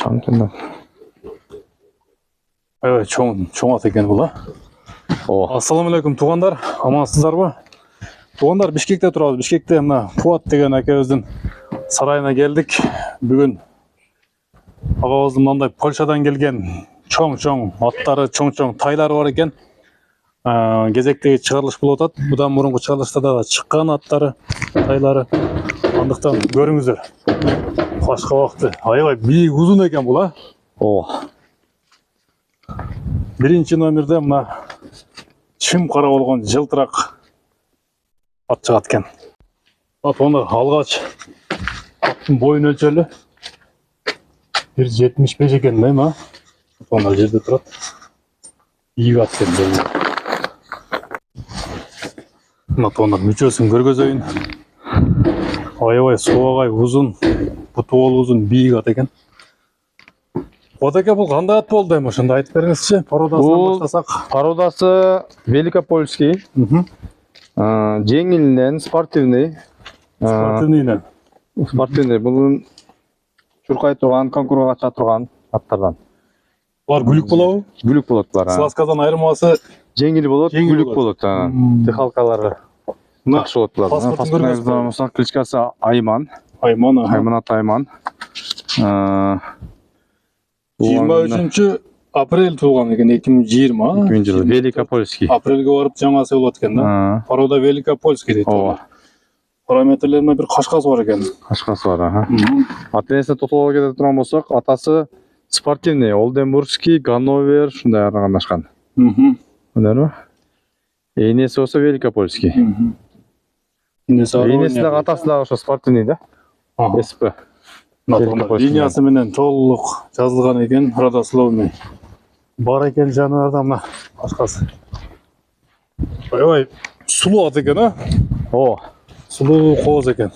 Çamkından. Evet, çoğun at eкен bu. Assalamualaikum туғандар, амансыздар ба? Туғандар, Бишкекте тұрабыз. Бишкекте мына Пуат деген әкебіздің сарайына келдік. Бүгін ағабыздың мынандай Польшадан келген чоң аттары, чоң тайлары бар екен. Кезектегі шығарылыш болып жатады. Бұдан бұрынғы шығарылышта да шыққан аттары, тайлары. Андықтан көріңіздер. Қашқа уақыты. Аябай биік ұзын екен бұл, Бірінші номерде мына шым қара болған жылтырақ ат шығады екен. Ат оны алғаш аттың бойын өлшелі 1.75 екен, ма? Оны жерде тұрады. Биік ат екен. Мына тондар мүшесін көргізейін. Аябай суағай ұзын, бұтуол ұзын биік ат екен. Отаке бұл қандай ат болды, шында айтып беріңізші, пародасынан баштасақ. Пародасы Великопольский. Жеңілінен, спортивный. Спортивный. Бұл чурқай тұрған, конкурға қатша тұрған аттардан. Бұлар гүлік болау? Гүлік болады бұлар. Сласкадан айырмасы жеңіл болады, гүлік болады. Дыхалқалары жақсы болады бұлар. Паспортыңызда кличкасы Айман. Айманат Айман. 23 апрель туылған екен, 2020. Великопольский. Апрельге барып жаңасы болады екен, да? Парода Великопольский дейді. Параметрлеріне бір қашқасы бар екен. Қашқасы бар, Ата-енесіне тоқталуға тұрған болсақ, атасы спортивный, Олденбургский, Ганновер, шындай арнаған ашқан. Енесі осы Великопольский. Енесідағы атасыдағы спортивный, да? СП. Линиясы менен толық жазылған екен, родословный. Бар екен жануарда мына қашқасы. Аябай сұлу ат екен, Сұлу қоз екен.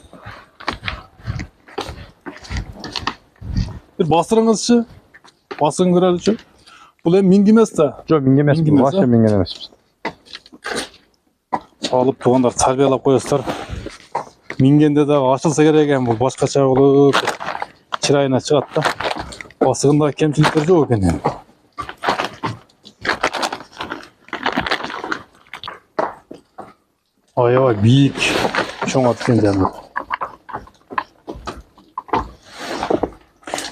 Bir бастырыңызшы, басын көреліші. Бұл минг емес та? Жоқ, минг емес, башы минг емес. Алып туғандар тәрбиялап қойыстар. Мингенде де ашылса керек екен, бұл башқаша болып чырайына шығады да. Басығында кемшіліктер жоқ екен. Аябай биік чоң ат екен жаным.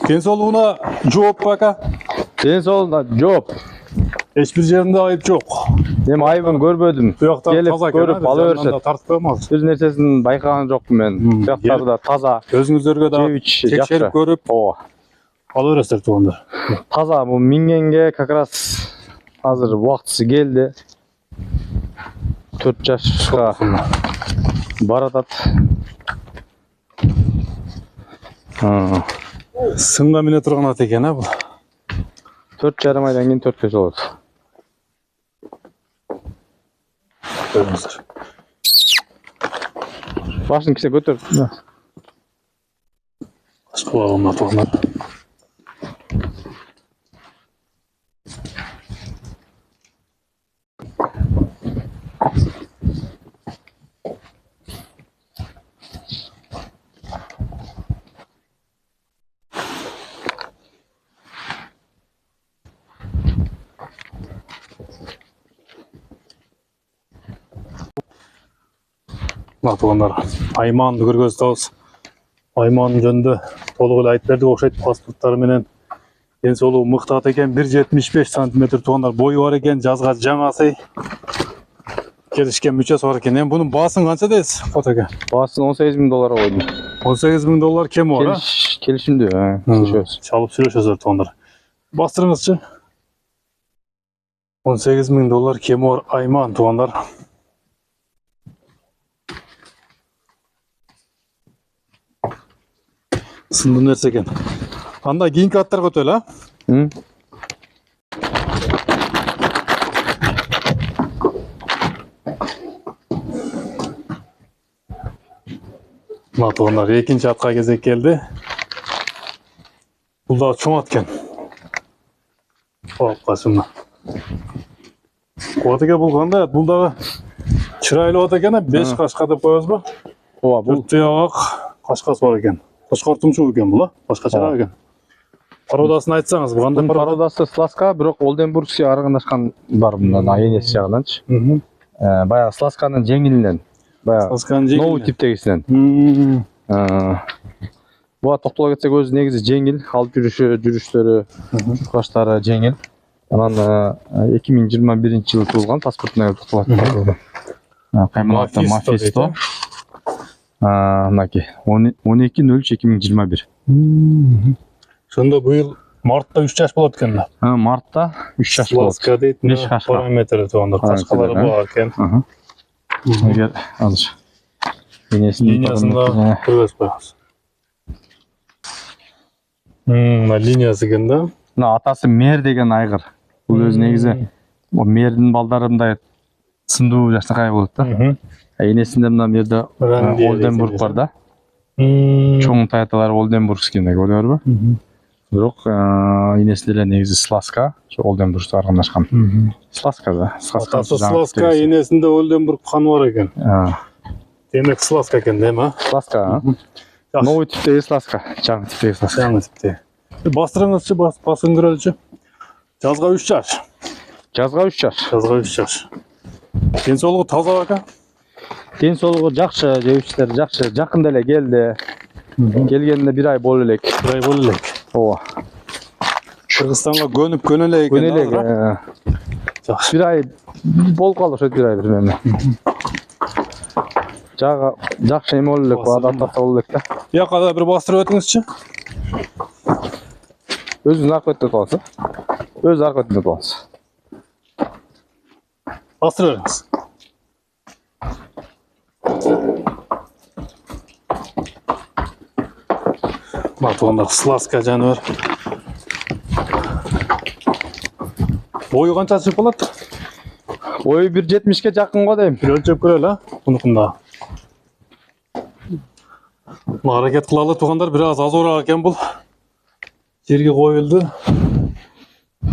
Денсаулығына жооп па, ака? Денсаулығына жооп. Ешбір жерінде айып жоқ. Мен айыбын көрбедім. Келіп көріп алы өрсет. Өз нәрсесін байқаған жоқпын мен. Бұяқтары да таза. Өзіңіздерге да текшеріп көріп алы өресіздер туғандар. Таза, бұл мингенге как раз қазір уақытысы келді. 4 жасқа баратат. Сынға міне тұрған ат екен, бұл? 4,5 айдан кейін 4-ке жолады. Башын кісе көтер. Құлағымда тоғынады. Туғандар, Айманды көргөзтауыз. Айманның жөнді толығылы айтып бердік, оқшайды паспорттары менен. Денсаулығы мықты ат екен, 1.75 см туғандар бойы бар екен, жазға жаңасы. Келішкен мүшесі бар екен. Бұның басын қанша дейсіз, Қотеке? Басын $18,000 қойдым. $18,000 кем бар, Келішімде, шалып сүрешесіздер туғандар. Бастырыңызшы. $18,000 кем бар Айман туғандар. Сынды нәрсе екен. Анда кейінгі аттар көтел, Мына туғандар екінші атқа кезек келді. Бұл да чоң ат екен. Қашымда. Отеке бұл қандай ат? Бұл дағы чырайлы ат екен, 5 қашқа деп қойыз ба? Бұл тұяқ қашқасы бар екен. Қошқар тұмшы екен бұл, башқа шығар екен. Породасын айтсаңыз, bu кандай Bunun parodası Slaska, бирок Oldenburg'ga аралашкан бар bundan айнеси жагынанчы. Баягы Slaska'nын жеңилинен, баягы новый типтегисинен. Буга токтоло кетсек өзү негизи жеңил, алып жүрүштөрү, кураштары жеңил. Анан 2021-жылы туулган паспортуна токтолот. Каймалатта Mephisto. Мынаки 12.03.2021. Сонда быйыл мартта 3 жаш болот экен да. Мартта 3 жаш болот. Slaska дейт, параметри тууганда кашкалары бар экен. Эгер азыр линиясында көрөбүз коебуз. Линиясы экен да. Мына атасы Мер деген айгыр. Бул өзү негизи Мердин балдары мындай сындуу жакшынакай болот да. Энесинде мына жерде Oldenburg бар да. Чоң таяталар Oldenburgский деп ойлойбу? Бирок энесинде эле негизи Slaska, Oldenburg'га аралашкан. Slaska да. Атасы Slaska, энесинде Oldenburg каны бар экен. Демек Slaska экен да, эми? Slaska. Новый типтеги Slaska, жаңы типтеги Slaska. Жаңы типте. Бастырыңызчы, басын көрөлүчү. Жазга 3 жаш. Жазга 3 жаш. Жазга 3 жаш. Ден соолугу таза бака? Ден соолугу жакшы, жебиштер жакшы. Жакында эле келди. Келгенде 1 ай боло элек. 1 ай боло элек. Ооба. Кыргызстанга көнүп элек экен. Көнө элек. Жакшы. 1 ай болуп калды ошо 1 ай примерно. Жага жакшы эме боло элек, адаптация боло элек да. Бияка да бир бастырып өтүңүзчү. Өзүңүз аркы аласыз. Өз аркы аласыз. Бастырып бериңиз. Батуандар Slaska жаныбар. Бою канча чыгып болот? Бою 1.70ке жакын го дейм. Bir өлчөп көрөлү, мунукунда. Аракет кылалы тугандар, бир аз азыраак экен бул. Жерге коюлду.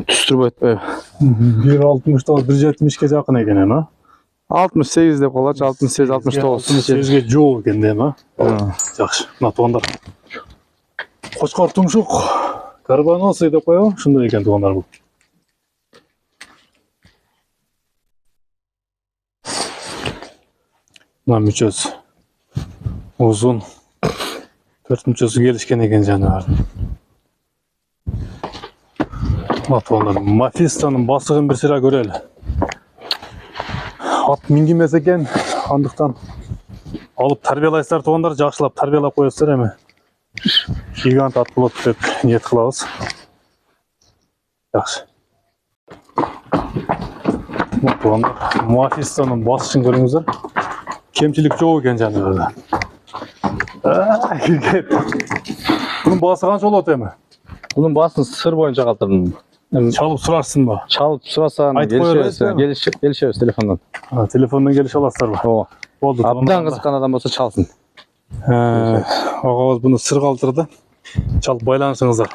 Түстүрүп айтпайбы? 1.69, 1.70ке жакын экен эми. 68 деп калачы, 68, 69. 68ге жоо экен да эми. Жакшы. Мына тугандар. Кочкор тумшук, карбоносы деп коебу, ушундай экен тугандар бул. Мына мүчөсү узун. 4 мүчөсү келишкен экен жаныбар. Тугандар, Mephisto'нун басыгын бир сыра көрөлү. Ат мингимес экен, андыктан алып тарбиялайсыздар тугандар, жакшылап тарбиялап коесуздар эми. Гигант ат болот деп ниет кылабыз. Жакшы. Тугандар, Mephisto'нун басышын көрүңүздөр. Кемчилик жок экен жаныбарда. Bunun bası kança болот эми? Bunun baсын сыр боюнча калтырдым. Çalıp сурарсыңбы? Çalıp сурасаң, келишебиз телефондон. Телефондон келише аласыздарбы? Ооба. Болду. Абдан кызыккан адам болсо чалсын. Агабыз буну сыр калтырды. Çalıp байланышыңыздар.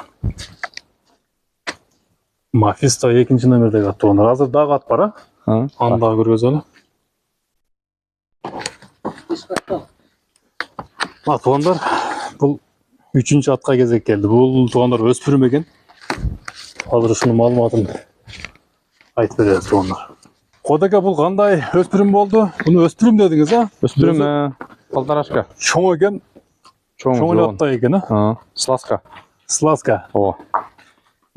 Mephisto 2-нчи номердеги ат тугандар. Азыр дагы ат бар, Аны дагы көргөзөлү. Тугандар, бул 3-нчи атка кезек келди. Бул тугандар өспүрүм экен. Азыр ушунун маалыматын айтып беребиз тугандар. Кодеке бул кандай өспүрүм болду? Буну өспүрүм дедиңиз, Өспүрүм, полторашка. Чоң экен. Чоң эле аттай экен, Slaska. Slaska. Ооба.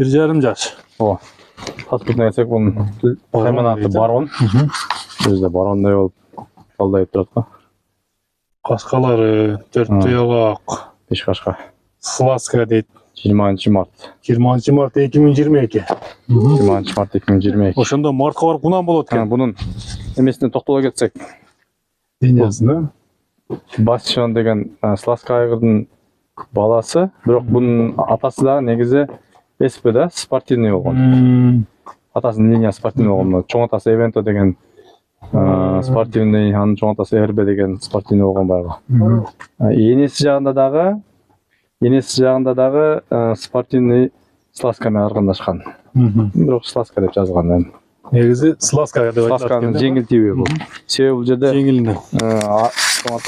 1,5 жаш. Ооба. Паспортуна келсек, бунун кайман аты Барон. Өзү Барондой болуп калдайып турат го. Кашкалары 4 туягак. 5 кашка. Slaska дейт. 20 март. 20 март 2022. 20 март 2022. Ошондо мартка барып кунан болот экен. Бунун эмесине токтоло кетсек. Линиясына. Басчон деген Slaska айгырдын баласы, бирок бунун атасы дагы негизи СПда спортивный болгон. Атасынын линиясы спортивный болгон. Чоң атасы Evento деген спортивный, анын чоң атасы RB деген спортивный болгон байгы. Энеси жагында дагы спортивный Slaska менен аргандашкан. Бирок Slaska деп жазылган. Негизи Slaska деп айтылат. Slaskанын жеңил тиби бул. Себеби бул жерде жеңилинен.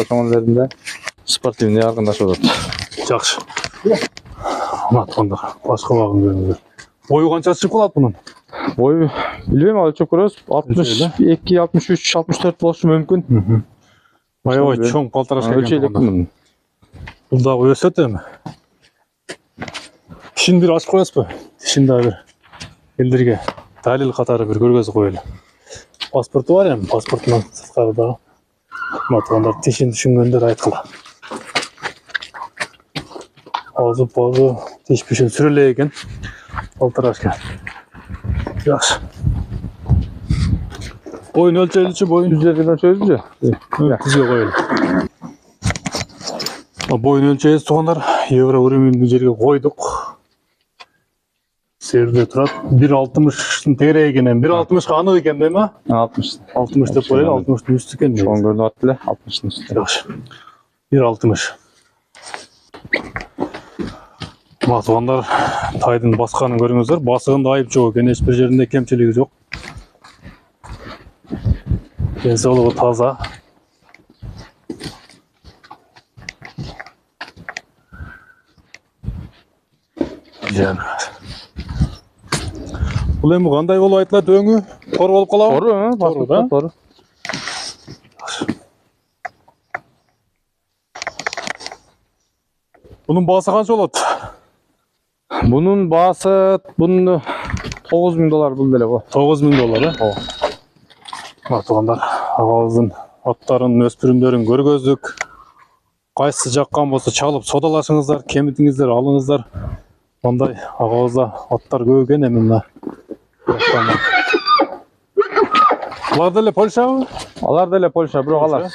Чоң жеринде спортивный аргандашып атат. Жакшы. Ана туғандар, башқа бағын көріңіздер. Бойы қанша шығып қалады бұның? Boyu bilmiyorum abi çok biraz 62, 63, 64 болушу мүмкін. Аябай чоң палтарашка Ölçeyle екен туғандар. bunun. Бұл дағы өседі әмі. Тишін бір ашып қоясыз ба? Тишін дағы бір елдерге дәлел қатары бір көргөзіп қойылы. Паспорты бар әмі, паспортынан сыртқары дағы. Матығандар тишін түшінгендер айтқыла. Ağzı bazı diş pişin sürüleyken pалтарашка. Yaxşı. Boyun ölçeğiliçi boyun. Üzerinden çözünce. Tizge koyalım. Boyun ölçeğiz tuğanlar. Евро уровенді жерге koyduk. Seride turat. 1.60 tegere ekenen. 1.60 anıq eken değil mi? 60. 60 деп koyalım. 60'ın üstü eken. Şu an gördü attılar. 60'ın üstü. Yaxşı. 1.60. Туғандар тайдың басқанын көріңіздер. Басығында айып жоқ екен, ешбір жерінде кемшілігі жоқ. Денсаулығы таза. Бұл емі қандай болу айтылады өңі? Тор болып қалау? Toru, да? toru. Бұның басы қанша болады? Bunun bağısı, bunun $9.000 бұл деле bu. $9.000, ә? Туғандар, ағауыздың аттарын, өспірімдерін көргөздік. Қайсы жаққан болса чалып содалашыңыздар, кемітіңіздер, алыңыздар. Ондай ағауызда аттар көп екен әмін. Бұлар деле Польша мы? Alar деле Польша, бирок алар.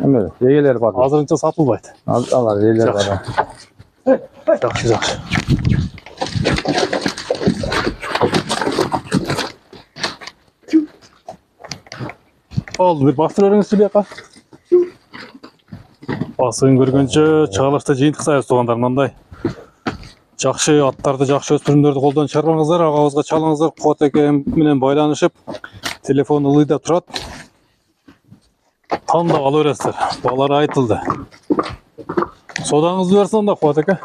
Эме, егелер бар. Азырынча сатылбайт. Алар егелер бар. Жақсы, жақсы. Oldu, bir bastır öğrenirsin bir yaka. Басын көргенше чағалашта жиынтық сайыз туғандар мынандай. Жақшы аттарды, жақшы өспірімдерді қолдан шығармаңыздар, ағауызға чалыңыздар, Қуат менен байланышып, телефон ылыйда тұрады. Таңдап ала бересіздер. Балары айтылды. Содаңызды берсін онда Қуат ака.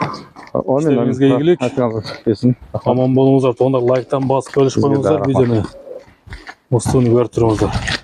İşlerinize ilgilik. Аман болыңыздар. Туғандар лайктан басып бөлішіп қойыңыздар. Видеоны мұстығын көріп тұрыңыздар.